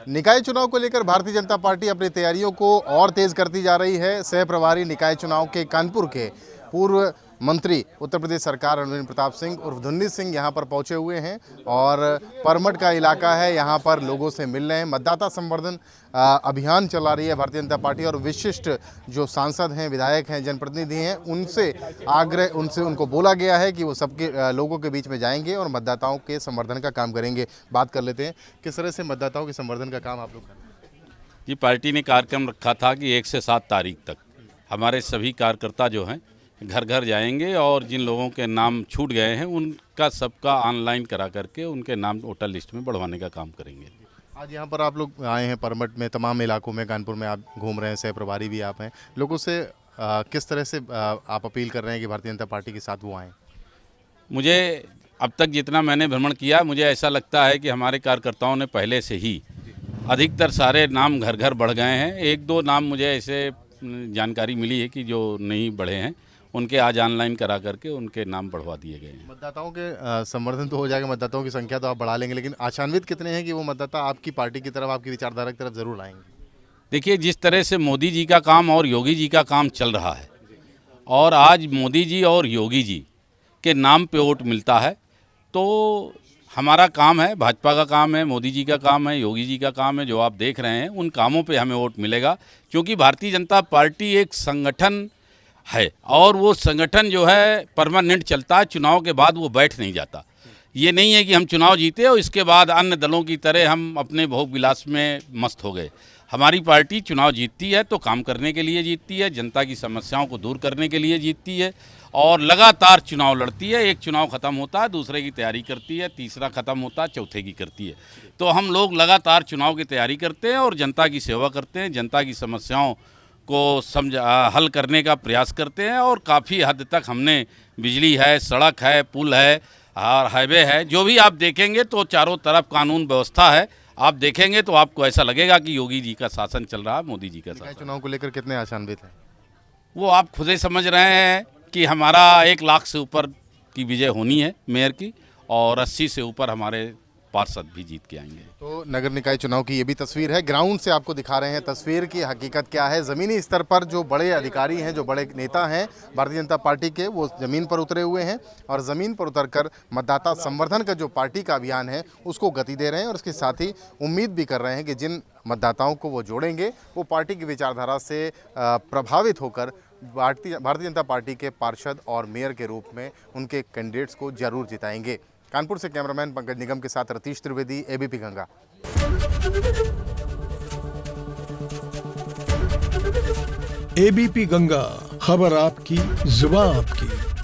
निकाय चुनाव को लेकर भारतीय जनता पार्टी अपनी तैयारियों को और तेज करती जा रही है। सह प्रभारी निकाय चुनाव के कानपुर के पूर्व मंत्री उत्तर प्रदेश सरकार रणवीर प्रताप सिंह उर्फ धुन्नी सिंह यहां पर पहुंचे हुए हैं और परमठ का इलाका है, यहां पर लोगों से मिल रहे हैं। मतदाता संवर्धन अभियान चला रही है भारतीय जनता पार्टी और विशिष्ट जो सांसद हैं, विधायक हैं, जनप्रतिनिधि हैं, उनको बोला गया है कि वो सबके लोगों के बीच में जाएंगे और मतदाताओं के संवर्धन का काम करेंगे। बात कर लेते हैं, किस तरह से मतदाताओं के संवर्धन का काम आप लोग करें? जी, पार्टी ने कार्यक्रम रखा था कि 1 से 7 तारीख तक हमारे सभी कार्यकर्ता जो हैं घर घर जाएंगे और जिन लोगों के नाम छूट गए हैं उनका सबका ऑनलाइन करा करके उनके नाम वोटर लिस्ट में बढ़वाने का काम करेंगे। आज यहाँ पर आप लोग आए हैं परमठ में, तमाम इलाकों में, कानपुर में आप घूम रहे हैं, सह प्रभारी भी आप हैं। लोगों से किस तरह से आप अपील कर रहे हैं कि भारतीय जनता पार्टी के साथ वो आएँ? मुझे अब तक जितना मैंने भ्रमण किया, मुझे ऐसा लगता है कि हमारे कार्यकर्ताओं ने पहले से ही अधिकतर सारे नाम घर घर बढ़ गए हैं। 1-2 नाम मुझे ऐसे जानकारी मिली है कि जो नहीं बढ़े हैं उनके आज ऑनलाइन करा करके उनके नाम बढ़वा दिए गए हैं। मतदाताओं के संवर्धन तो हो जाएगा, मतदाताओं की संख्या तो आप बढ़ा लेंगे, लेकिन आशान्वित कितने हैं कि वो मतदाता आपकी पार्टी की तरफ, आपकी विचारधारा की तरफ जरूर आएंगे? देखिए, जिस तरह से मोदी जी का काम और योगी जी का काम चल रहा है और आज मोदी जी और योगी जी के नाम पे वोट मिलता है, तो हमारा काम है, भाजपा का काम है, मोदी जी का काम है, योगी जी का काम है, जो आप देख रहे हैं उन कामों पे हमें वोट मिलेगा। क्योंकि भारतीय जनता पार्टी एक संगठन है और वो संगठन जो है परमानेंट चलता है, चुनाव के बाद वो बैठ नहीं जाता। ये नहीं है कि हम चुनाव जीते और इसके बाद अन्य दलों की तरह हम अपने भोग विलास में मस्त हो गए। हमारी पार्टी चुनाव जीतती है तो काम करने के लिए जीतती है, जनता की समस्याओं को दूर करने के लिए जीतती है और लगातार चुनाव लड़ती है। एक चुनाव ख़त्म होता है, दूसरे की तैयारी करती है, तीसरा ख़त्म होता है, चौथे की करती है। तो हम लोग लगातार चुनाव की तैयारी करते हैं और जनता की सेवा करते हैं, जनता की समस्याओं को हल करने का प्रयास करते हैं और काफ़ी हद तक हमने बिजली है, सड़क है, पुल है और हाईवे है, जो भी आप देखेंगे तो चारों तरफ कानून व्यवस्था है। आप देखेंगे तो आपको ऐसा लगेगा कि योगी जी का शासन चल रहा है, मोदी जी का शासन। चुनाव को लेकर कितने आशान्वित हैं? वो आप खुद ही समझ रहे हैं कि हमारा 1 लाख से ऊपर की विजय होनी है मेयर की और 80 से ऊपर हमारे पार्षद भी जीत के आएंगे। तो नगर निकाय चुनाव की ये भी तस्वीर है, ग्राउंड से आपको दिखा रहे हैं तस्वीर की हकीकत क्या है। ज़मीनी स्तर पर जो बड़े अधिकारी हैं, जो बड़े नेता हैं भारतीय जनता पार्टी के, वो ज़मीन पर उतरे हुए हैं और ज़मीन पर उतरकर मतदाता संवर्धन का जो पार्टी का अभियान है उसको गति दे रहे हैं और इसके साथ ही उम्मीद भी कर रहे हैं कि जिन मतदाताओं को वो जोड़ेंगे वो पार्टी की विचारधारा से प्रभावित होकर भारतीय जनता पार्टी के पार्षद और मेयर के रूप में उनके कैंडिडेट्स को जरूर जिताएंगे। कानपुर से कैमरामैन पंकज निगम के साथ रतीश त्रिवेदी, एबीपी गंगा। एबीपी गंगा, खबर आपकी, जुबान आपकी।